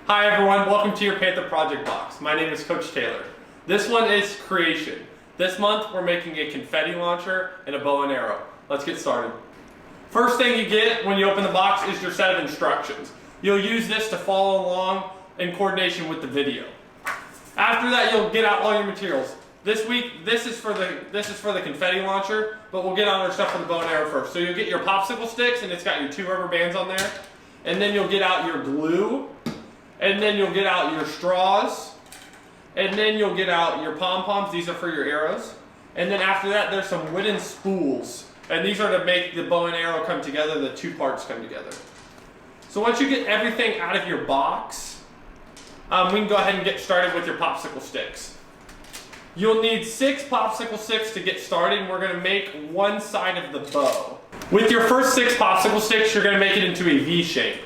Hi everyone, welcome to your Panther project box. My name is Coach Taylor. This one is creation. This month we're making a confetti launcher and a bow and arrow. Let's get started. First thing you get when you open the box is your set of instructions. You'll use this to follow along in coordination with the video. After that, you'll get out all your materials. This week, this is for the confetti launcher, but we'll get on our stuff for the bow and arrow first. So you'll get your popsicle sticks, and it's got your 2 rubber bands on there. And then you'll get out your glue, and then you'll get out your straws, and then you'll get out your pom-poms. These are for your arrows. And then after that, there's some wooden spools. And these are to make the bow and arrow come together, the 2 parts come together. So once you get everything out of your box, we can go ahead and get started with your popsicle sticks. You'll need 6 popsicle sticks to get started, and we're going to make one side of the bow. With your first 6 popsicle sticks, you're going to make it into a V shape.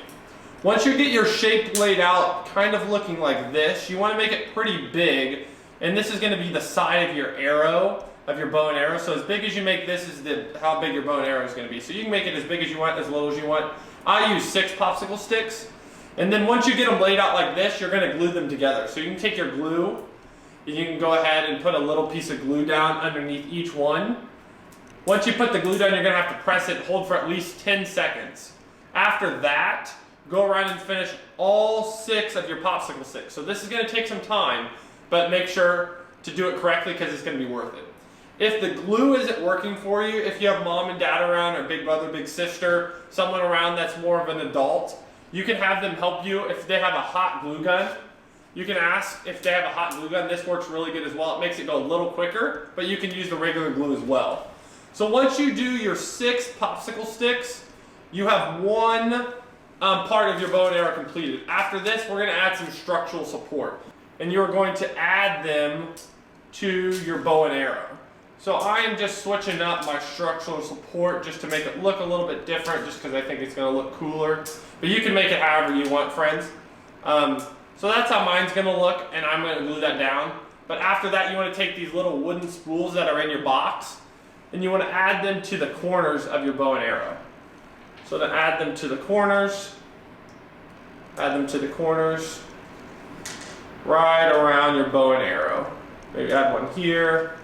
Once you get your shape laid out, kind of looking like this, you want to make it pretty big, and this is going to be the side of your arrow, of your bow and arrow. So as big as you make this is how big your bow and arrow is going to be. So you can make it as big as you want, as little as you want. I use 6 popsicle sticks, and then once you get them laid out like this, you're going to glue them together. So you can take your glue, and you can go ahead and put a little piece of glue down underneath each one. Once you put the glue down, you're going to have to press it, hold for at least 10 seconds. After that, go around and finish all 6 of your popsicle sticks. So this is going to take some time, but make sure to do it correctly because it's going to be worth it. If the glue isn't working for you, if you have mom and dad around, or big brother, big sister, someone around that's more of an adult, you can have them help you. If they have a hot glue gun, you can ask if they have a hot glue gun. This works really good as well. It makes it go a little quicker, but you can use the regular glue as well. So once you do your 6 popsicle sticks, you have one part of your bow and arrow completed. After this, we're going to add some structural support, and you're going to add them to your bow and arrow. So I am just switching up my structural support just to make it look a little bit different, just because I think it's going to look cooler. But you can make it however you want, friends. So that's how mine's going to look, and I'm going to glue that down. But after that, you want to take these little wooden spools that are in your box, and you want to add them to the corners of your bow and arrow. So to add them to the corners, right around your bow and arrow. Maybe add one here,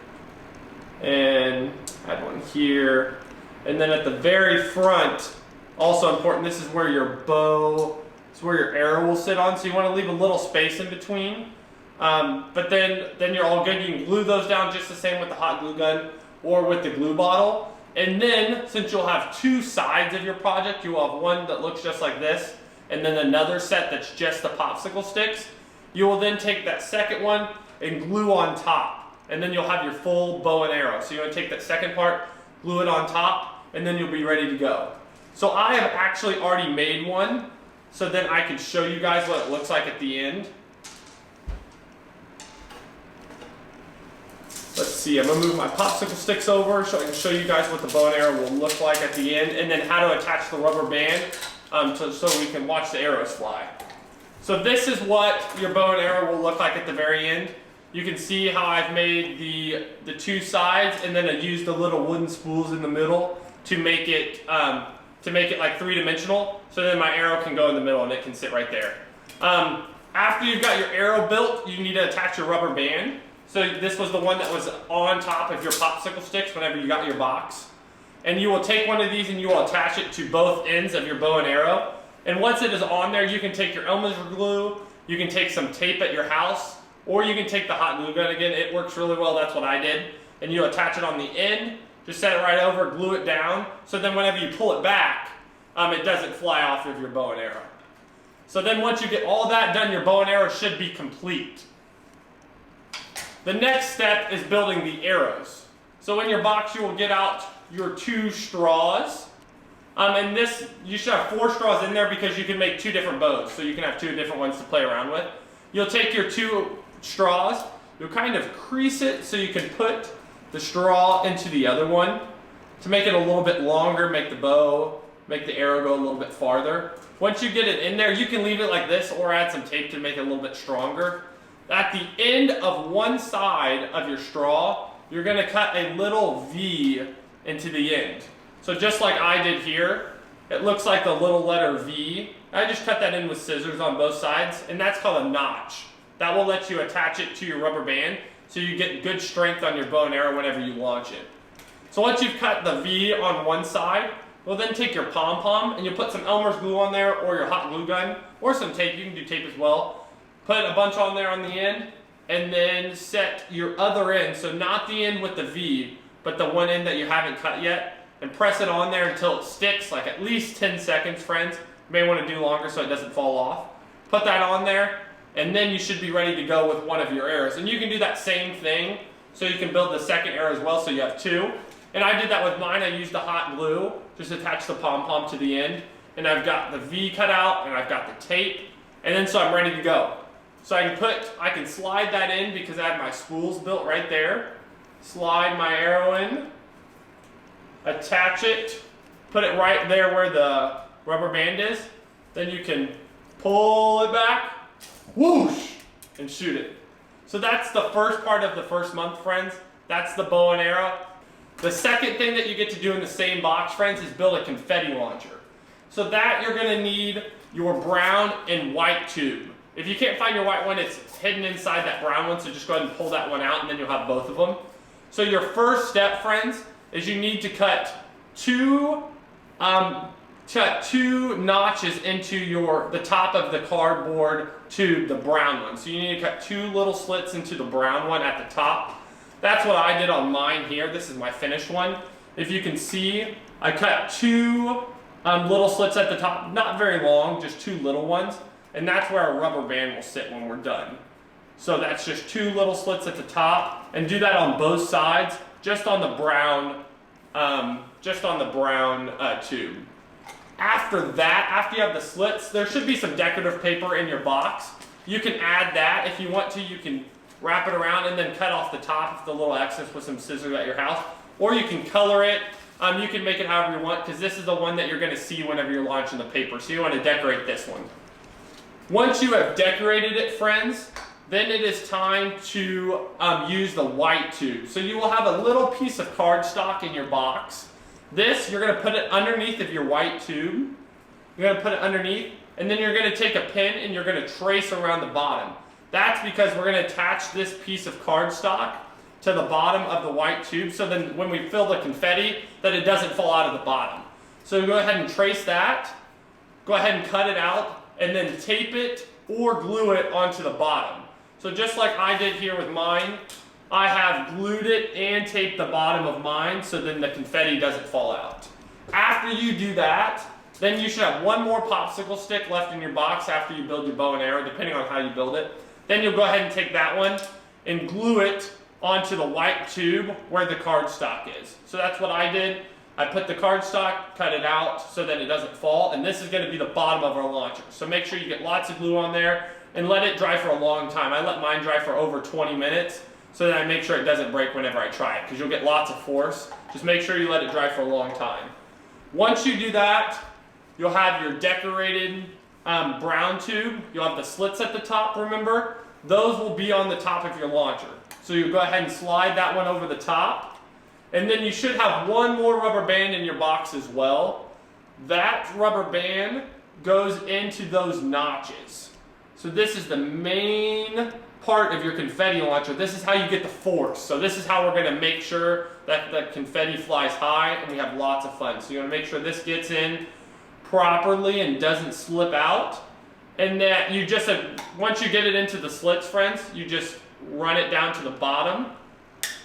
and add one here. And then at the very front, also important, this is where your bow, it's where your arrow will sit on, so you want to leave a little space in between. But then you're all good. You can glue those down just the same with the hot glue gun or with the glue bottle. And then, since you'll have 2 sides of your project, you will have one that looks just like this, and then another set that's just the popsicle sticks. You will then take that second one and glue on top, and then you'll have your full bow and arrow. So you want to take that second part, glue it on top, and then you'll be ready to go. So I have actually already made one, so then I can show you guys what it looks like at the end. Let's see, I'm going to move my popsicle sticks over so I can show you guys what the bow and arrow will look like at the end, and then how to attach the rubber band so we can watch the arrows fly. So this is what your bow and arrow will look like at the very end. You can see how I've made the 2 sides, and then I used the little wooden spools in the middle to make it like 3-dimensional, so then my arrow can go in the middle and it can sit right there. After you've got your arrow built, you need to attach your rubber band. So this was the one that was on top of your popsicle sticks whenever you got your box. And you will take one of these and you will attach it to both ends of your bow and arrow. And once it is on there, you can take your Elmer's glue, you can take some tape at your house, or you can take the hot glue gun again. It works really well, that's what I did. And you attach it on the end, just set it right over, glue it down, so then whenever you pull it back, it doesn't fly off of your bow and arrow. So then once you get all that done, your bow and arrow should be complete. The next step is building the arrows. So in your box, you will get out your 2 straws. And this, you should have 4 straws in there because you can make 2 different bows. So you can have 2 different ones to play around with. You'll take your 2 straws, you'll kind of crease it so you can put the straw into the other one to make it a little bit longer, make the arrow go a little bit farther. Once you get it in there, you can leave it like this or add some tape to make it a little bit stronger. At the end of one side of your straw, you're going to cut a little V into the end. So just like I did here, it looks like the little letter V I just cut that in with scissors on both sides, and that's called a notch. That will let you attach it to your rubber band so you get good strength on your bow and arrow whenever you launch it. So once you've cut the V on one side, we'll then take your pom-pom and you'll put some Elmer's glue on there or your hot glue gun or some tape. You can do tape as well. Put a bunch on there on the end and then set your other end, so not the end with the V, but the one end that you haven't cut yet, and press it on there until it sticks, like at least 10 seconds, friends. You may want to do longer so it doesn't fall off. Put that on there, and then you should be ready to go with one of your arrows. And you can do that same thing, so you can build the second arrow as well, so you have two. And I did that with mine. I used the hot glue, just attach the pom-pom to the end, and I've got the V cut out, and I've got the tape, and then so I'm ready to go. So I can slide that in because I have my spools built right there. Slide my arrow in, attach it, put it right there where the rubber band is. Then you can pull it back, whoosh, and shoot it. So that's the first part of the first month, friends. That's the bow and arrow. The second thing that you get to do in the same box, friends, is build a confetti launcher. So that you're going to need your brown and white tube. If you can't find your white one, it's hidden inside that brown one, so just go ahead and pull that one out and then you'll have both of them. So your first step, friends, is you need to cut two notches into the top of the cardboard tube, the brown one. So you need to cut two little slits into the brown one at the top. That's what I did on mine here. This is my finished one. If you can see, I cut two little slits at the top, not very long, just two little ones. And that's where our rubber band will sit when we're done. So that's just two little slits at the top, and do that on both sides, just on the brown tube. After that, after you have the slits, there should be some decorative paper in your box. You can add that if you want to. You can wrap it around and then cut off the top of the little excess with some scissors at your house, or you can color it. You can make it however you want, because this is the one that you're going to see whenever you're launching the paper. So you want to decorate this one. Once you have decorated it, friends, then it is time to use the white tube. So you will have a little piece of cardstock in your box. This, you're going to put it underneath of your white tube. You're going to put it underneath, and then you're going to take a pin and you're going to trace around the bottom. That's because we're going to attach this piece of cardstock to the bottom of the white tube, so then when we fill the confetti, that it doesn't fall out of the bottom. So go ahead and trace that. Go ahead and cut it out, and then tape it or glue it onto the bottom. So just like I did here with mine, I have glued it and taped the bottom of mine so then the confetti doesn't fall out. After you do that, then you should have one more popsicle stick left in your box after you build your bow and arrow, depending on how you build it. Then you'll go ahead and take that one and glue it onto the white tube where the cardstock is. So that's what I did. I put the cardstock, cut it out so that it doesn't fall, and this is going to be the bottom of our launcher. So make sure you get lots of glue on there and let it dry for a long time. I let mine dry for over 20 minutes so that I make sure it doesn't break whenever I try it, because you'll get lots of force. Just make sure you let it dry for a long time. Once you do that, you'll have your decorated brown tube. You'll have the slits at the top, remember? Those will be on the top of your launcher. So you go ahead and slide that one over the top. And then you should have one more rubber band in your box as well. That rubber band goes into those notches. So this is the main part of your confetti launcher. This is how you get the force. So this is how we're going to make sure that the confetti flies high and we have lots of fun. So you want to make sure this gets in properly and doesn't slip out. And that you just, once you get it into the slits, friends, you just run it down to the bottom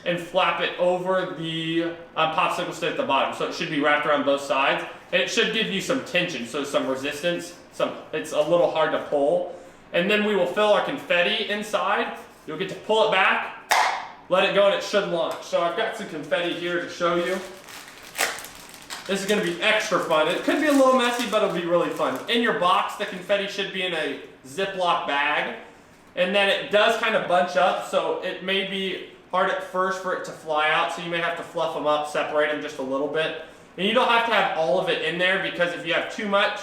and flap it over the popsicle stick at the bottom. So it should be wrapped around both sides. And it should give you some tension, so some resistance. It's a little hard to pull. And then we will fill our confetti inside. You'll get to pull it back, let it go, and it should launch. So I've got some confetti here to show you. This is going to be extra fun. It could be a little messy, but it'll be really fun. In your box, the confetti should be in a Ziploc bag. And then it does kind of bunch up, so it may be hard at first for it to fly out, so you may have to fluff them up, separate them just a little bit. And you don't have to have all of it in there, because if you have too much,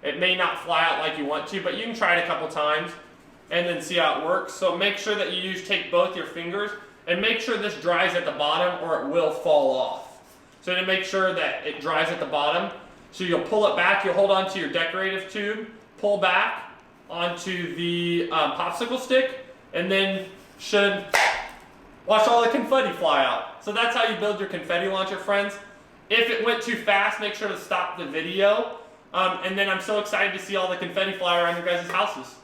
it may not fly out like you want to, but you can try it a couple times and then see how it works. So make sure that you take both your fingers and make sure this dries at the bottom or it will fall off. So to make sure that it dries at the bottom, so you'll pull it back, you'll hold on to your decorative tube, pull back onto the popsicle stick, and then should watch all the confetti fly out. So that's how you build your confetti launcher, friends. If it went too fast, make sure to stop the video. And then I'm so excited to see all the confetti fly around your guys' houses.